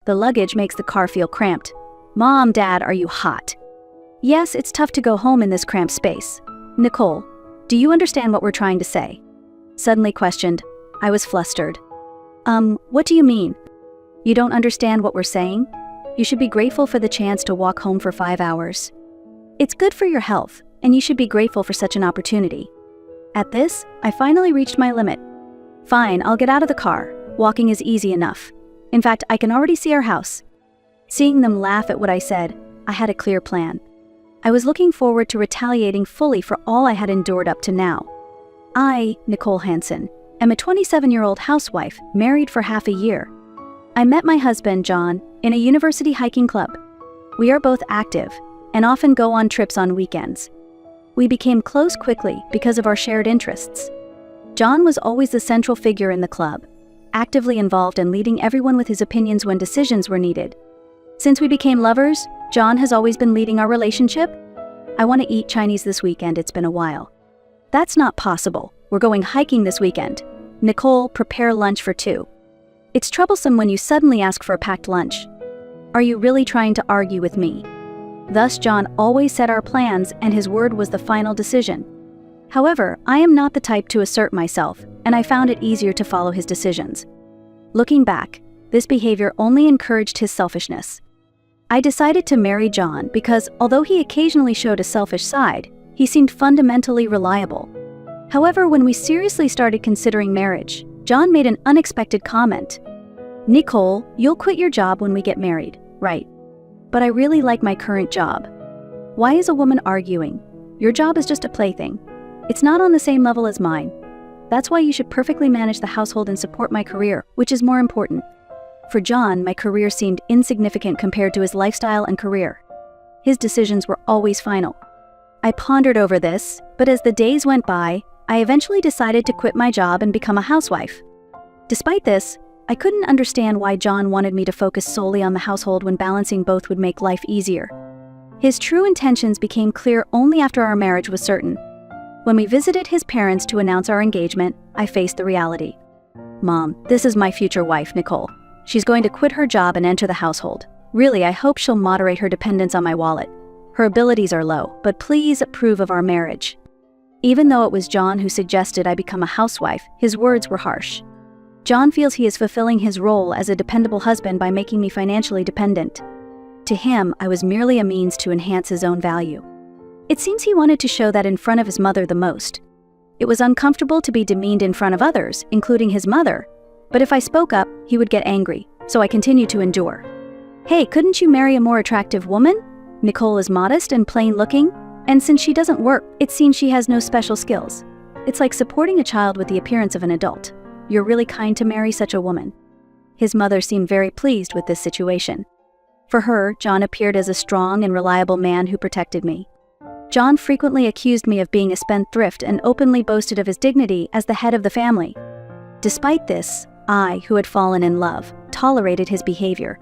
The luggage makes the car feel cramped. Mom, Dad, are you hot? Yes, it's tough to go home in this cramped space. Nicole, do you understand what we're trying to say? Suddenly questioned. I was flustered. What do you mean? You don't understand what we're saying? You should be grateful for the chance to walk home for 5 hours. It's good for your health, and you should be grateful for such an opportunity. At this, I finally reached my limit. Fine, I'll get out of the car. Walking is easy enough. In fact, I can already see our house. Seeing them laugh at what I said, I had a clear plan. I was looking forward to retaliating fully for all I had endured up to now. I, Nicole Hansen, am a 27-year-old housewife, married for half a year. I met my husband, John, in a university hiking club. We are both active and often go on trips on weekends. We became close quickly because of our shared interests. John was always the central figure in the club, actively involved and leading everyone with his opinions when decisions were needed. Since we became lovers, John has always been leading our relationship. I want to eat Chinese this weekend, it's been a while. That's not possible. We're going hiking this weekend. Nicole, prepare lunch for 2. It's troublesome when you suddenly ask for a packed lunch. Are you really trying to argue with me? Thus, John always set our plans, and his word was the final decision. However, I am not the type to assert myself, and I found it easier to follow his decisions. Looking back, this behavior only encouraged his selfishness. I decided to marry John because, although he occasionally showed a selfish side, he seemed fundamentally reliable. However, when we seriously started considering marriage, John made an unexpected comment. Nicole, you'll quit your job when we get married, right? But I really like my current job. Why is a woman arguing? Your job is just a plaything. It's not on the same level as mine. That's why you should perfectly manage the household and support my career, which is more important. For John, my career seemed insignificant compared to his lifestyle and career. His decisions were always final. I pondered over this, but as the days went by, I eventually decided to quit my job and become a housewife. Despite this, I couldn't understand why John wanted me to focus solely on the household when balancing both would make life easier. His true intentions became clear only after our marriage was certain. When we visited his parents to announce our engagement, I faced the reality. Mom, this is my future wife, Nicole. She's going to quit her job and enter the household. Really, I hope she'll moderate her dependence on my wallet. Her abilities are low, but please approve of our marriage. Even though it was John who suggested I become a housewife, his words were harsh. John feels he is fulfilling his role as a dependable husband by making me financially dependent. To him, I was merely a means to enhance his own value. It seems he wanted to show that in front of his mother the most. It was uncomfortable to be demeaned in front of others, including his mother, but if I spoke up, he would get angry, so I continued to endure. Hey, couldn't you marry a more attractive woman? Nicole is modest and plain-looking, and since she doesn't work, it seems she has no special skills. It's like supporting a child with the appearance of an adult. You're really kind to marry such a woman. His mother seemed very pleased with this situation. For her, John appeared as a strong and reliable man who protected me. John frequently accused me of being a spendthrift and openly boasted of his dignity as the head of the family. Despite this, I, who had fallen in love, tolerated his behavior.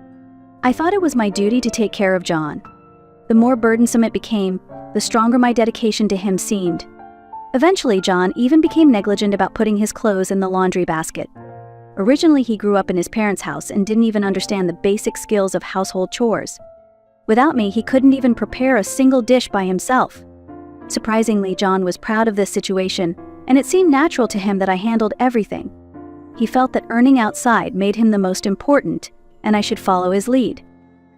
I thought it was my duty to take care of John. The more burdensome it became, the stronger my dedication to him seemed. Eventually, John even became negligent about putting his clothes in the laundry basket. Originally, he grew up in his parents' house and didn't even understand the basic skills of household chores. Without me, he couldn't even prepare a single dish by himself. Surprisingly, John was proud of this situation, and it seemed natural to him that I handled everything. He felt that earning outside made him the most important, and I should follow his lead.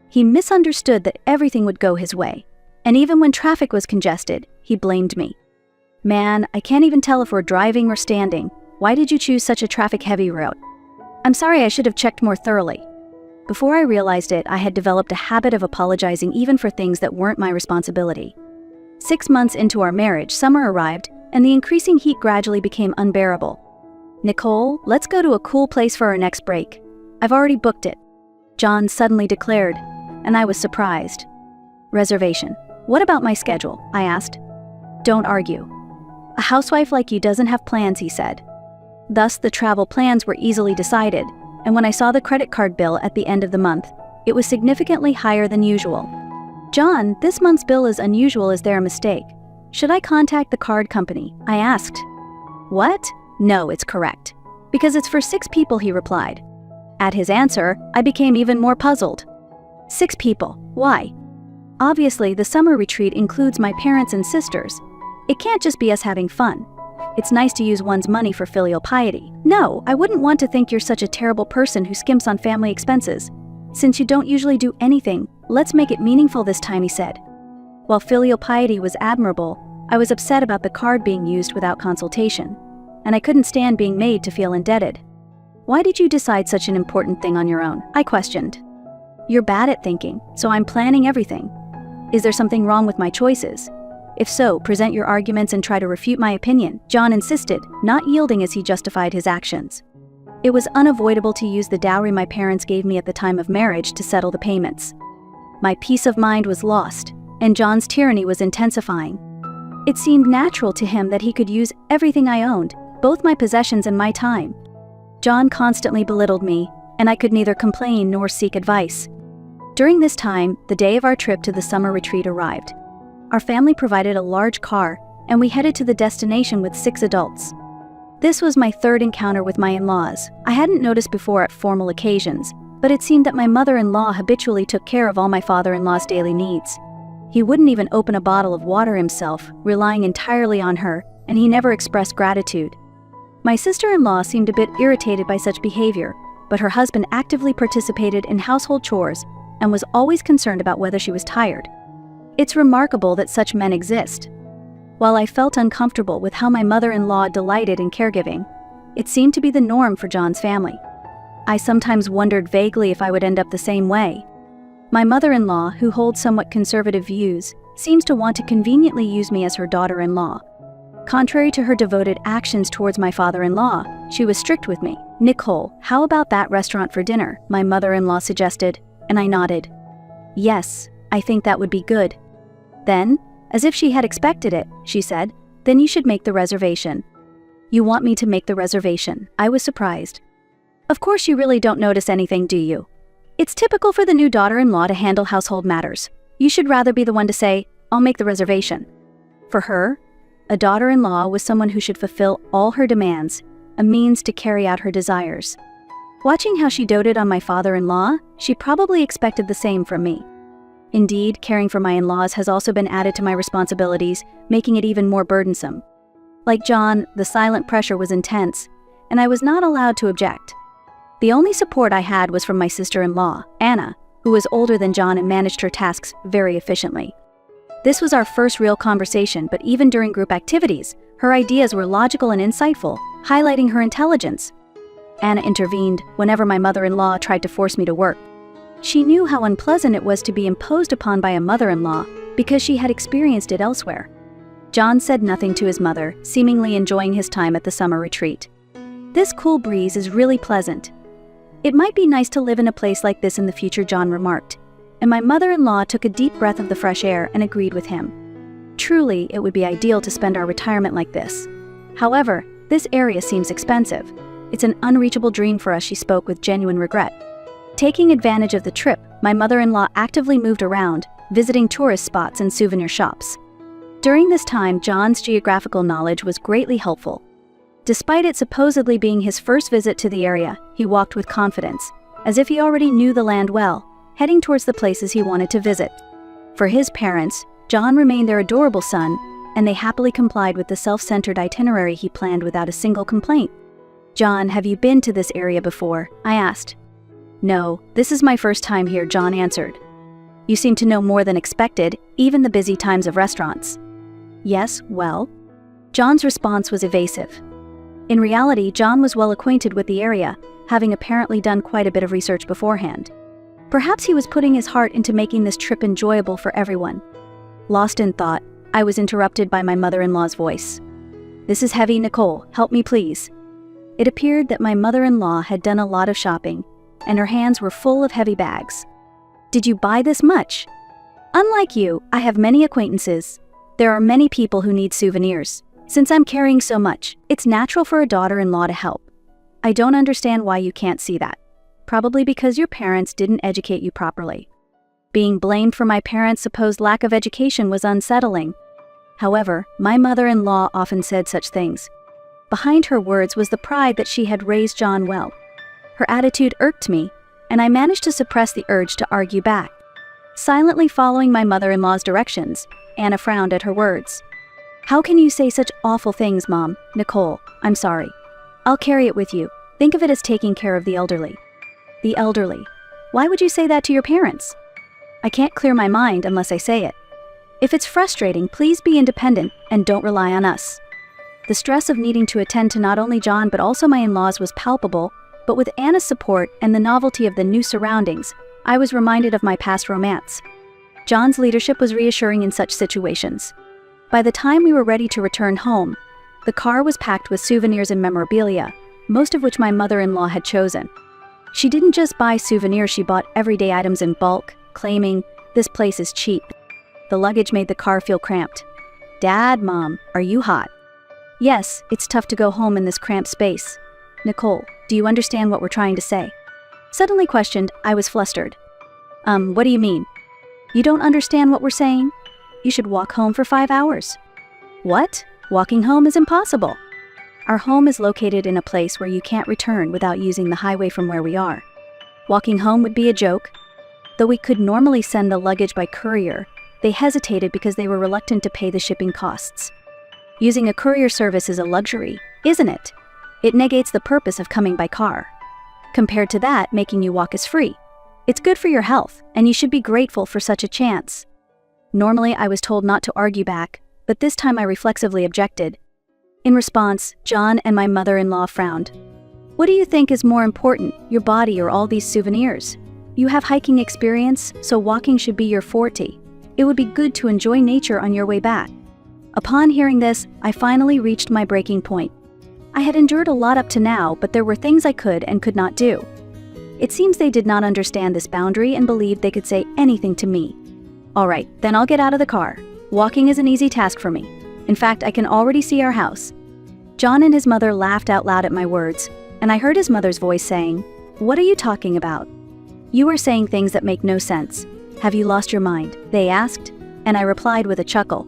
He misunderstood that everything would go his way, and even when traffic was congested, he blamed me. Man, I can't even tell if we're driving or standing. Why did you choose such a traffic-heavy route? I'm sorry, I should have checked more thoroughly. Before I realized it, I had developed a habit of apologizing even for things that weren't my responsibility. 6 months into our marriage, summer arrived, and the increasing heat gradually became unbearable. Nicole, let's go to a cool place for our next break. I've already booked it. John suddenly declared, and I was surprised. Reservation. What about my schedule? I asked. Don't argue. A housewife like you doesn't have plans, he said. Thus, the travel plans were easily decided, and when I saw the credit card bill at the end of the month, it was significantly higher than usual. John, this month's bill is unusual. Is there a mistake? Should I contact the card company? I asked. What? No, it's correct. Because it's for 6 people, he replied. At his answer, I became even more puzzled. 6 people, why? Obviously, the summer retreat includes my parents and sisters. It can't just be us having fun. It's nice to use one's money for filial piety. No, I wouldn't want to think you're such a terrible person who skimps on family expenses. Since you don't usually do anything, let's make it meaningful this time, he said. While filial piety was admirable, I was upset about the card being used without consultation, and I couldn't stand being made to feel indebted. Why did you decide such an important thing on your own? I questioned. You're bad at thinking, so I'm planning everything. Is there something wrong with my choices? If so, present your arguments and try to refute my opinion, John insisted, not yielding as he justified his actions. It was unavoidable to use the dowry my parents gave me at the time of marriage to settle the payments. My peace of mind was lost, and John's tyranny was intensifying. It seemed natural to him that he could use everything I owned, both my possessions and my time. John constantly belittled me, and I could neither complain nor seek advice. During this time, the day of our trip to the summer retreat arrived. Our family provided a large car, and we headed to the destination with 6 adults. This was my 3rd encounter with my in-laws. I hadn't noticed before at formal occasions, but it seemed that my mother-in-law habitually took care of all my father-in-law's daily needs. He wouldn't even open a bottle of water himself, relying entirely on her, and he never expressed gratitude. My sister-in-law seemed a bit irritated by such behavior, but her husband actively participated in household chores and was always concerned about whether she was tired. It's remarkable that such men exist. While I felt uncomfortable with how my mother-in-law delighted in caregiving, it seemed to be the norm for John's family. I sometimes wondered vaguely if I would end up the same way. My mother-in-law, who holds somewhat conservative views, seems to want to conveniently use me as her daughter-in-law. Contrary to her devoted actions towards my father-in-law, she was strict with me. "Nicole, how about that restaurant for dinner?" my mother-in-law suggested, and I nodded. "Yes, I think that would be good." Then, as if she had expected it, she said, "Then you should make the reservation." "You want me to make the reservation?" I was surprised. "Of course you really don't notice anything, do you? It's typical for the new daughter-in-law to handle household matters. You should rather be the one to say, 'I'll make the reservation.'" For her, a daughter-in-law was someone who should fulfill all her demands, a means to carry out her desires. Watching how she doted on my father-in-law, she probably expected the same from me. Indeed, caring for my in-laws has also been added to my responsibilities, making it even more burdensome. Like John, the silent pressure was intense, and I was not allowed to object. The only support I had was from my sister-in-law, Anna, who was older than John and managed her tasks very efficiently. This was our first real conversation, but even during group activities, her ideas were logical and insightful, highlighting her intelligence. Anna intervened whenever my mother-in-law tried to force me to work. She knew how unpleasant it was to be imposed upon by a mother-in-law because she had experienced it elsewhere. John said nothing to his mother, seemingly enjoying his time at the summer retreat. "This cool breeze is really pleasant. It might be nice to live in a place like this in the future," John remarked, and my mother-in-law took a deep breath of the fresh air and agreed with him. Truly, it would be ideal to spend our retirement like this. However, this area seems expensive. It's an unreachable dream for us, she spoke with genuine regret. Taking advantage of the trip, my mother-in-law actively moved around, visiting tourist spots and souvenir shops. During this time, John's geographical knowledge was greatly helpful. Despite it supposedly being his first visit to the area, he walked with confidence, as if he already knew the land well, heading towards the places he wanted to visit. For his parents, John remained their adorable son, and they happily complied with the self-centered itinerary he planned without a single complaint. "John, have you been to this area before?" I asked. "No, this is my first time here," John answered. "You seem to know more than expected, even the busy times of restaurants." "Yes, well?" John's response was evasive. In reality, John was well acquainted with the area, having apparently done quite a bit of research beforehand. Perhaps he was putting his heart into making this trip enjoyable for everyone. Lost in thought, I was interrupted by my mother-in-law's voice. "This is heavy, Nicole, help me please." It appeared that my mother-in-law had done a lot of shopping, and her hands were full of heavy bags. "Did you buy this much?" "Unlike you, I have many acquaintances. There are many people who need souvenirs. Since I'm carrying so much, it's natural for a daughter-in-law to help. I don't understand why you can't see that. Probably because your parents didn't educate you properly." Being blamed for my parents' supposed lack of education was unsettling. However, my mother-in-law often said such things. Behind her words was the pride that she had raised John well. Her attitude irked me, and I managed to suppress the urge to argue back. Silently following my mother-in-law's directions, Anna frowned at her words. "How can you say such awful things, Mom? Nicole, I'm sorry. I'll carry it with you. Think of it as taking care of the elderly." "The elderly? Why would you say that to your parents?" "I can't clear my mind unless I say it. If it's frustrating, please be independent and don't rely on us." The stress of needing to attend to not only John but also my in-laws was palpable, but with Anna's support and the novelty of the new surroundings, I was reminded of my past romance. John's leadership was reassuring in such situations. By the time we were ready to return home, the car was packed with souvenirs and memorabilia, most of which my mother-in-law had chosen. She didn't just buy souvenirs, she bought everyday items in bulk, claiming, "This place is cheap." The luggage made the car feel cramped. "Dad, Mom, are you hot?" "Yes, it's tough to go home in this cramped space." "Nicole, do you understand what we're trying to say?" Suddenly questioned, I was flustered. What do you mean?" "You don't understand what we're saying? You should walk home for 5 hours." "What? Walking home is impossible." "Our home is located in a place where you can't return without using the highway from where we are. Walking home would be a joke." Though we could normally send the luggage by courier, they hesitated because they were reluctant to pay the shipping costs. Using a courier service is a luxury, isn't it? It negates the purpose of coming by car. Compared to that, making you walk is free. It's good for your health, and you should be grateful for such a chance. Normally, I was told not to argue back, but this time I reflexively objected. In response, John and my mother-in-law frowned. "What do you think is more important, your body or all these souvenirs? You have hiking experience, so walking should be your forte. It would be good to enjoy nature on your way back." Upon hearing this, I finally reached my breaking point. I had endured a lot up to now, but there were things I could and could not do. It seems they did not understand this boundary and believed they could say anything to me. "All right, then I'll get out of the car. Walking is an easy task for me. In fact, I can already see our house." John and his mother laughed out loud at my words, and I heard his mother's voice saying, "What are you talking about? You are saying things that make no sense. Have you lost your mind?" they asked, and I replied with a chuckle.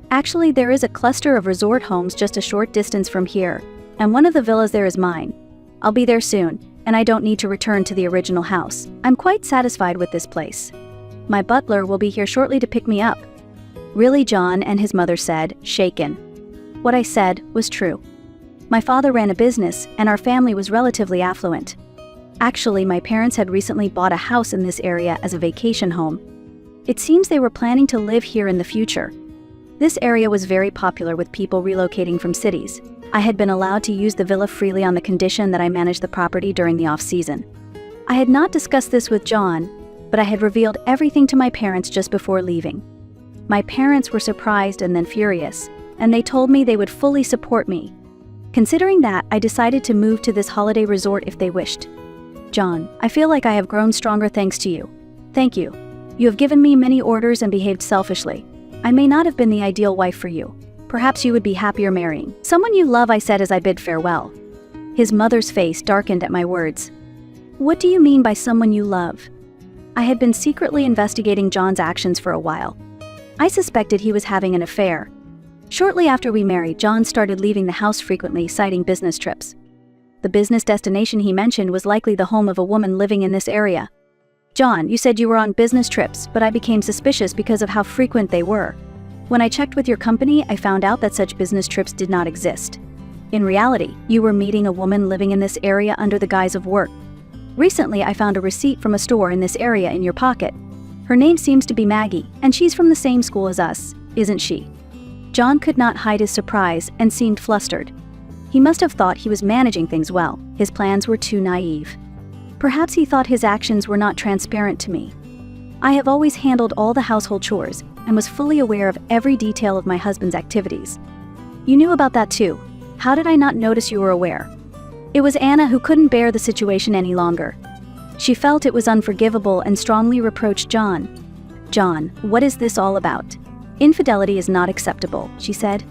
"Actually, there is a cluster of resort homes just a short distance from here, and one of the villas there is mine. I'll be there soon, and I don't need to return to the original house. I'm quite satisfied with this place. My butler will be here shortly to pick me up." "Really?" John and his mother said, shaken. What I said was true. My father ran a business, and our family was relatively affluent. Actually, my parents had recently bought a house in this area as a vacation home. It seems they were planning to live here in the future. This area was very popular with people relocating from cities. I had been allowed to use the villa freely on the condition that I managed the property during the off-season. I had not discussed this with John, but I had revealed everything to my parents just before leaving. My parents were surprised and then furious, and they told me they would fully support me. Considering that, I decided to move to this holiday resort if they wished. "John, I feel like I have grown stronger thanks to you. Thank you. You have given me many orders and behaved selfishly. I may not have been the ideal wife for you. Perhaps you would be happier marrying someone you love," I said as I bid farewell. His mother's face darkened at my words. "What do you mean by someone you love?" I had been secretly investigating John's actions for a while. I suspected he was having an affair. Shortly after we married, John started leaving the house frequently, citing business trips. The business destination he mentioned was likely the home of a woman living in this area. "John, you said you were on business trips, but I became suspicious because of how frequent they were. When I checked with your company, I found out that such business trips did not exist. In reality, you were meeting a woman living in this area under the guise of work. Recently, I found a receipt from a store in this area in your pocket. Her name seems to be Maggie, and she's from the same school as us, isn't she?" John could not hide his surprise and seemed flustered. He must have thought he was managing things well. His plans were too naive. Perhaps he thought his actions were not transparent to me. I have always handled all the household chores and was fully aware of every detail of my husband's activities. "You knew about that too. How did I not notice you were aware?" It was Anna who couldn't bear the situation any longer. She felt it was unforgivable and strongly reproached John. "John, what is this all about? Infidelity is not acceptable," she said.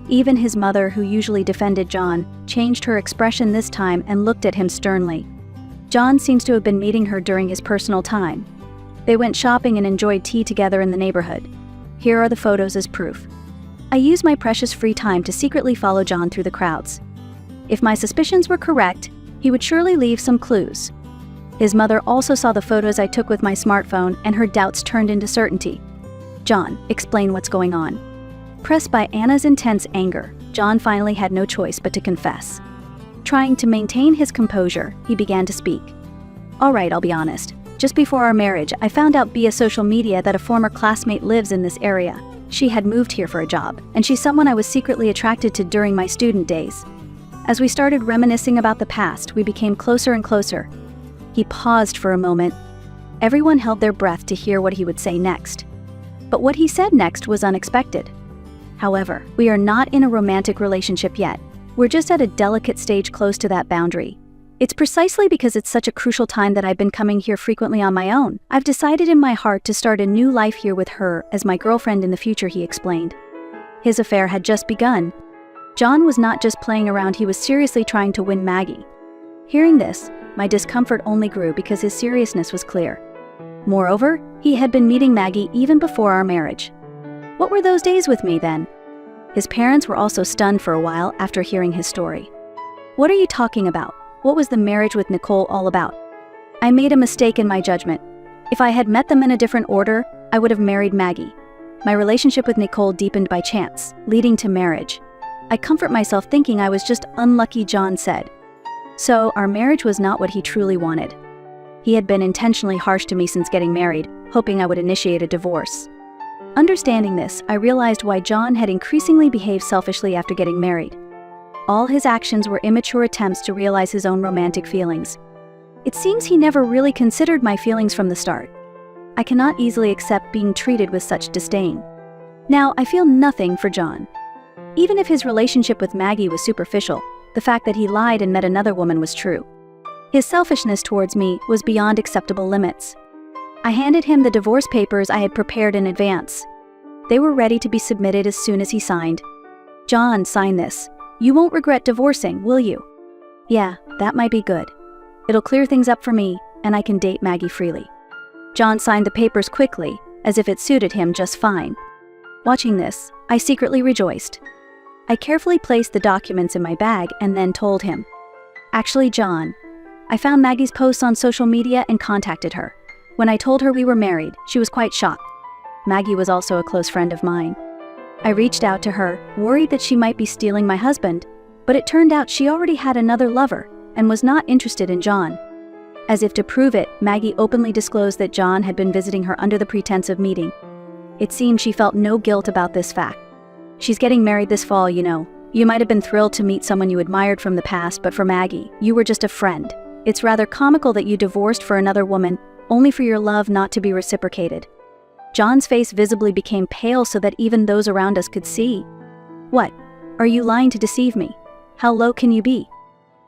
Even his mother, who usually defended John, changed her expression this time and looked at him sternly. John seems to have been meeting her during his personal time. They went shopping and enjoyed tea together in the neighborhood. Here are the photos as proof. I used my precious free time to secretly follow John through the crowds. If my suspicions were correct, He would surely leave some clues. His mother also saw the photos I took with my smartphone, and her doubts turned into certainty. "John, explain what's going on." Pressed by Anna's intense anger, John finally had no choice but to confess. Trying to maintain his composure, he began to speak. "All right, I'll be honest. Just before our marriage, I found out via social media that a former classmate lives in this area. She had moved here for a job, and she's someone I was secretly attracted to during my student days. As we started reminiscing about the past, we became closer and closer." He paused for a moment. Everyone held their breath to hear what he would say next. But what he said next was unexpected. "However, we are not in a romantic relationship yet. We're just at a delicate stage close to that boundary. It's precisely because it's such a crucial time that I've been coming here frequently on my own. I've decided in my heart to start a new life here with her as my girlfriend in the future," he explained. His affair had just begun. John was not just playing around, he was seriously trying to win Maggie. Hearing this, my discomfort only grew because his seriousness was clear. Moreover, he had been meeting Maggie even before our marriage. What were those days with me then? His parents were also stunned for a while after hearing his story. "What are you talking about? What was the marriage with Nicole all about?" "I made a mistake in my judgment. If I had met them in a different order, I would have married Maggie. My relationship with Nicole deepened by chance, leading to marriage. I comfort myself thinking I was just unlucky," John said. So, our marriage was not what he truly wanted. He had been intentionally harsh to me since getting married, hoping I would initiate a divorce. Understanding this, I realized why John had increasingly behaved selfishly after getting married. All his actions were immature attempts to realize his own romantic feelings. It seems he never really considered my feelings from the start. I cannot easily accept being treated with such disdain. Now, I feel nothing for John. Even if his relationship with Maggie was superficial, the fact that he lied and met another woman was true. His selfishness towards me was beyond acceptable limits. I handed him the divorce papers I had prepared in advance. They were ready to be submitted as soon as he signed. "John, sign this. You won't regret divorcing, will you?" "Yeah, that might be good. It'll clear things up for me, and I can date Maggie freely." John signed the papers quickly, as if it suited him just fine. Watching this, I secretly rejoiced. I carefully placed the documents in my bag and then told him, "Actually, John, I found Maggie's posts on social media and contacted her. When I told her we were married, she was quite shocked. Maggie was also a close friend of mine. I reached out to her, worried that she might be stealing my husband, but it turned out she already had another lover and was not interested in John." As if to prove it, Maggie openly disclosed that John had been visiting her under the pretense of meeting. It seemed she felt no guilt about this fact. "She's getting married this fall, you know. You might have been thrilled to meet someone you admired from the past, but for Maggie, you were just a friend. It's rather comical that you divorced for another woman, only for your love not to be reciprocated." John's face visibly became pale so that even those around us could see. "What? Are you lying to deceive me? How low can you be?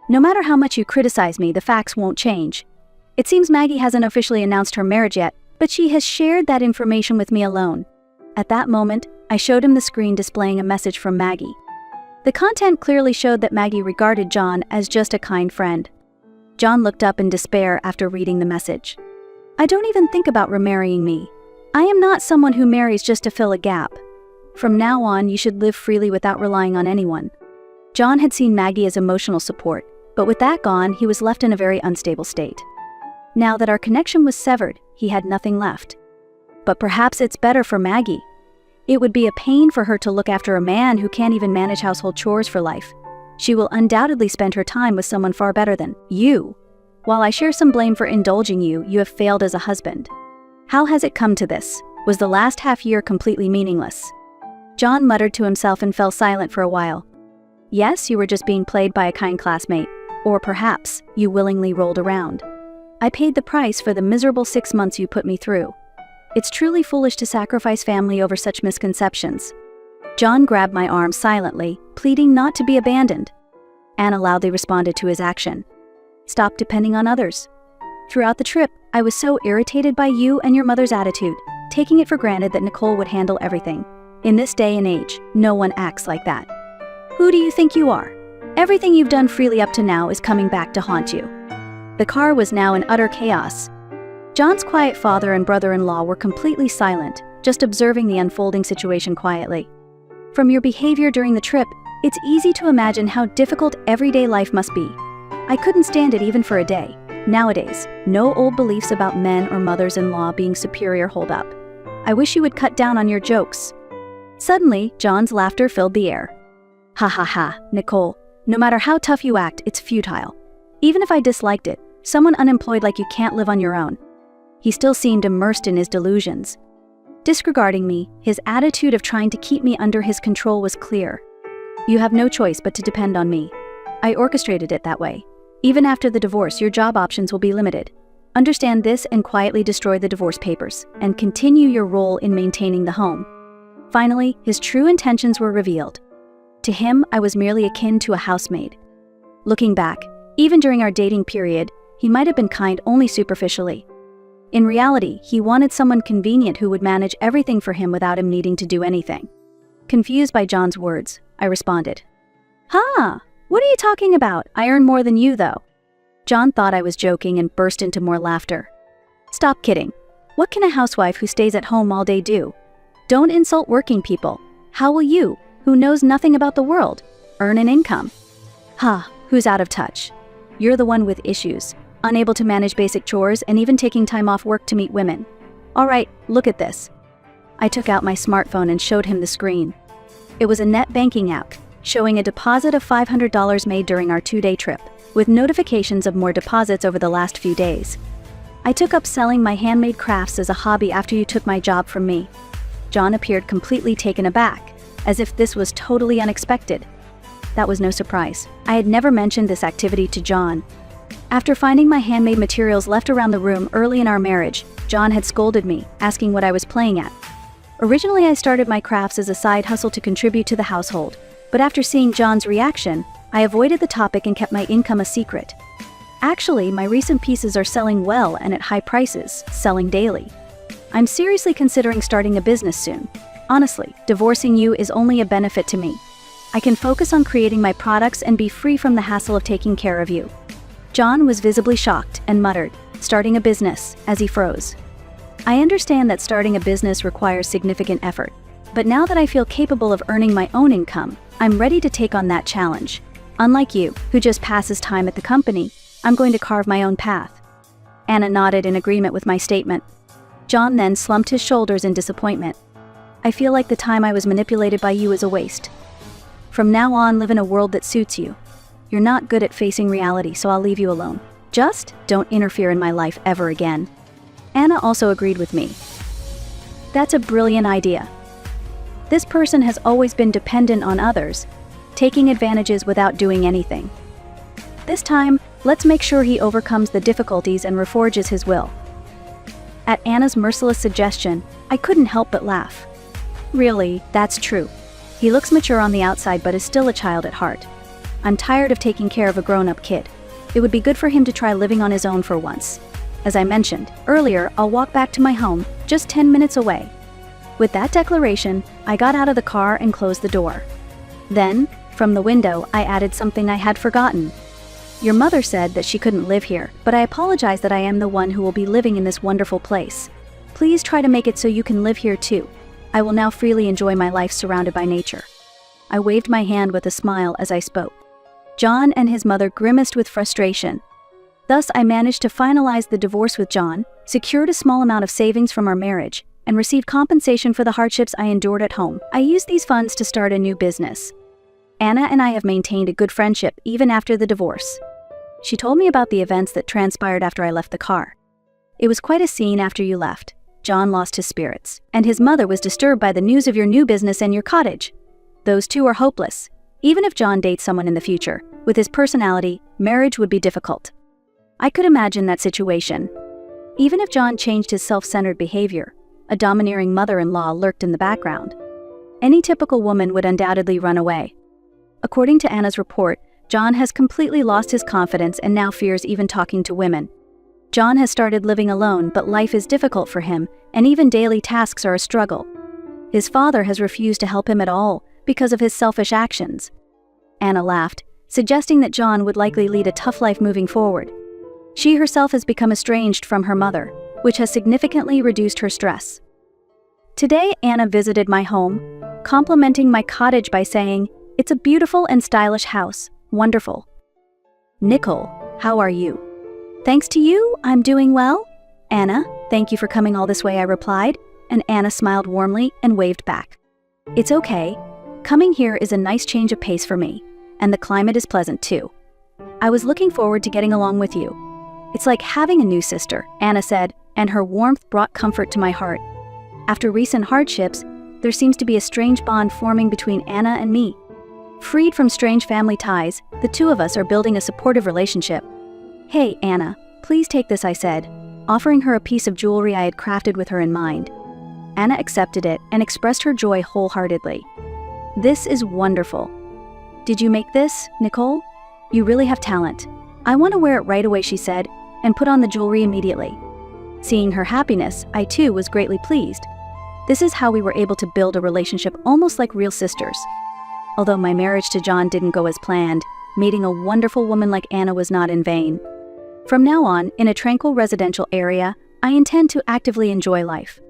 No matter how much you criticize me, the facts won't change. It seems Maggie hasn't officially announced her marriage yet, but she has shared that information with me alone." At that moment, I showed him the screen displaying a message from Maggie. The content clearly showed that Maggie regarded John as just a kind friend. John looked up in despair after reading the message. "I don't even think about remarrying me. I am not someone who marries just to fill a gap. From now on, you should live freely without relying on anyone." John had seen Maggie as emotional support, but with that gone, he was left in a very unstable state. Now that our connection was severed, he had nothing left. But perhaps it's better for Maggie. It would be a pain for her to look after a man who can't even manage household chores for life. She will undoubtedly spend her time with someone far better than you. While I share some blame for indulging you, you have failed as a husband. How has it come to this? Was the last half year completely meaningless? John muttered to himself and fell silent for a while. Yes, you were just being played by a kind classmate. Or perhaps, you willingly rolled around. I paid the price for the miserable 6 months you put me through. It's truly foolish to sacrifice family over such misconceptions. John grabbed my arm silently, pleading not to be abandoned. Anna loudly responded to his action. Stop depending on others. Throughout the trip, I was so irritated by you and your mother's attitude, taking it for granted that Nicole would handle everything. In this day and age, no one acts like that. Who do you think you are? Everything you've done freely up to now is coming back to haunt you. The car was now in utter chaos. John's quiet father and brother-in-law were completely silent, just observing the unfolding situation quietly. From your behavior during the trip, it's easy to imagine how difficult everyday life must be. I couldn't stand it even for a day. Nowadays, no old beliefs about men or mothers-in-law being superior hold up. I wish you would cut down on your jokes. Suddenly, John's laughter filled the air. Ha ha ha, Nicole, no matter how tough you act, it's futile. Even if I disliked it, someone unemployed like you can't live on your own. He still seemed immersed in his delusions. Disregarding me, his attitude of trying to keep me under his control was clear. You have no choice but to depend on me. I orchestrated it that way. Even after the divorce, your job options will be limited. Understand this and quietly destroy the divorce papers, and continue your role in maintaining the home. Finally, his true intentions were revealed. To him, I was merely akin to a housemaid. Looking back, even during our dating period, he might have been kind only superficially. In reality, he wanted someone convenient who would manage everything for him without him needing to do anything. Confused by John's words, I responded, "Ha! What are you talking about? I earn more than you, though." John thought I was joking and burst into more laughter. "Stop kidding. What can a housewife who stays at home all day do? Don't insult working people. How will you, who knows nothing about the world, earn an income?" "Ha, who's out of touch? You're the one with issues, unable to manage basic chores and even taking time off work to meet women. All right, look at this." I took out my smartphone and showed him the screen. It was a net banking app, showing a deposit of $500 made during our 2-day trip, with notifications of more deposits over the last few days. "I took up selling my handmade crafts as a hobby after you took my job from me." John appeared completely taken aback, as if this was totally unexpected. That was no surprise. I had never mentioned this activity to John. After finding my handmade materials left around the room early in our marriage, John had scolded me, asking what I was playing at. Originally, I started my crafts as a side hustle to contribute to the household, but after seeing John's reaction, I avoided the topic and kept my income a secret. Actually, my recent pieces are selling well and at high prices, selling daily. I'm seriously considering starting a business soon. Honestly, divorcing you is only a benefit to me. I can focus on creating my products and be free from the hassle of taking care of you." John was visibly shocked and muttered, "Starting a business," as he froze. I understand that starting a business requires significant effort, but now that I feel capable of earning my own income, I'm ready to take on that challenge. Unlike you, who just passes time at the company, I'm going to carve my own path. Anna nodded in agreement with my statement. John then slumped his shoulders in disappointment. "I feel like the time I was manipulated by you is a waste. From now on, live in a world that suits you. You're not good at facing reality, so I'll leave you alone. Just don't interfere in my life ever again." Anna also agreed with me. "That's a brilliant idea. This person has always been dependent on others, taking advantages without doing anything. This time, let's make sure he overcomes the difficulties and reforges his will." At Anna's merciless suggestion, I couldn't help but laugh. Really, that's true. He looks mature on the outside but is still a child at heart. I'm tired of taking care of a grown-up kid. It would be good for him to try living on his own for once. As I mentioned earlier, I'll walk back to my home, just 10 minutes away. With that declaration, I got out of the car and closed the door. Then, from the window, I added something I had forgotten. "Your mother said that she couldn't live here, but I apologize that I am the one who will be living in this wonderful place. Please try to make it so you can live here too. I will now freely enjoy my life surrounded by nature." I waved my hand with a smile as I spoke. John and his mother grimaced with frustration. Thus, I managed to finalize the divorce with John, secured a small amount of savings from our marriage, and received compensation for the hardships I endured at home. I used these funds to start a new business. Anna and I have maintained a good friendship even after the divorce. She told me about the events that transpired after I left the car. "It was quite a scene after you left. John lost his spirits, and his mother was disturbed by the news of your new business and your cottage. Those two are hopeless. Even if John dates someone in the future, with his personality, marriage would be difficult." I could imagine that situation. Even if John changed his self-centered behavior, a domineering mother-in-law lurked in the background. Any typical woman would undoubtedly run away. According to Anna's report, John has completely lost his confidence and now fears even talking to women. John has started living alone, but life is difficult for him, and even daily tasks are a struggle. His father has refused to help him at all because of his selfish actions. Anna laughed, suggesting that John would likely lead a tough life moving forward. She herself has become estranged from her mother, which has significantly reduced her stress. Today, Anna visited my home, complimenting my cottage by saying, "It's a beautiful and stylish house, wonderful." "Nicole, How are you? Thanks to you, I'm doing well. Anna, thank you for coming all this way, I replied, and Anna smiled warmly and waved back. It's okay. Coming here is a nice change of pace for me, and the climate is pleasant too. I was looking forward to getting along with you. It's like having a new sister, Anna said, and her warmth brought comfort to my heart. After recent hardships, there seems to be a strange bond forming between Anna and me. Freed from strange family ties, the two of us are building a supportive relationship. Hey, Anna, please take this, I said, offering her a piece of jewelry I had crafted with her in mind. Anna accepted it and expressed her joy wholeheartedly. This is wonderful. Did you make this, Nicole? You really have talent. I want to wear it right away, she said, and put on the jewelry immediately. Seeing her happiness, I too was greatly pleased. This is how we were able to build a relationship almost like real sisters. Although my marriage to John didn't go as planned, meeting a wonderful woman like Anna was not in vain. From now on, in a tranquil residential area, I intend to actively enjoy life.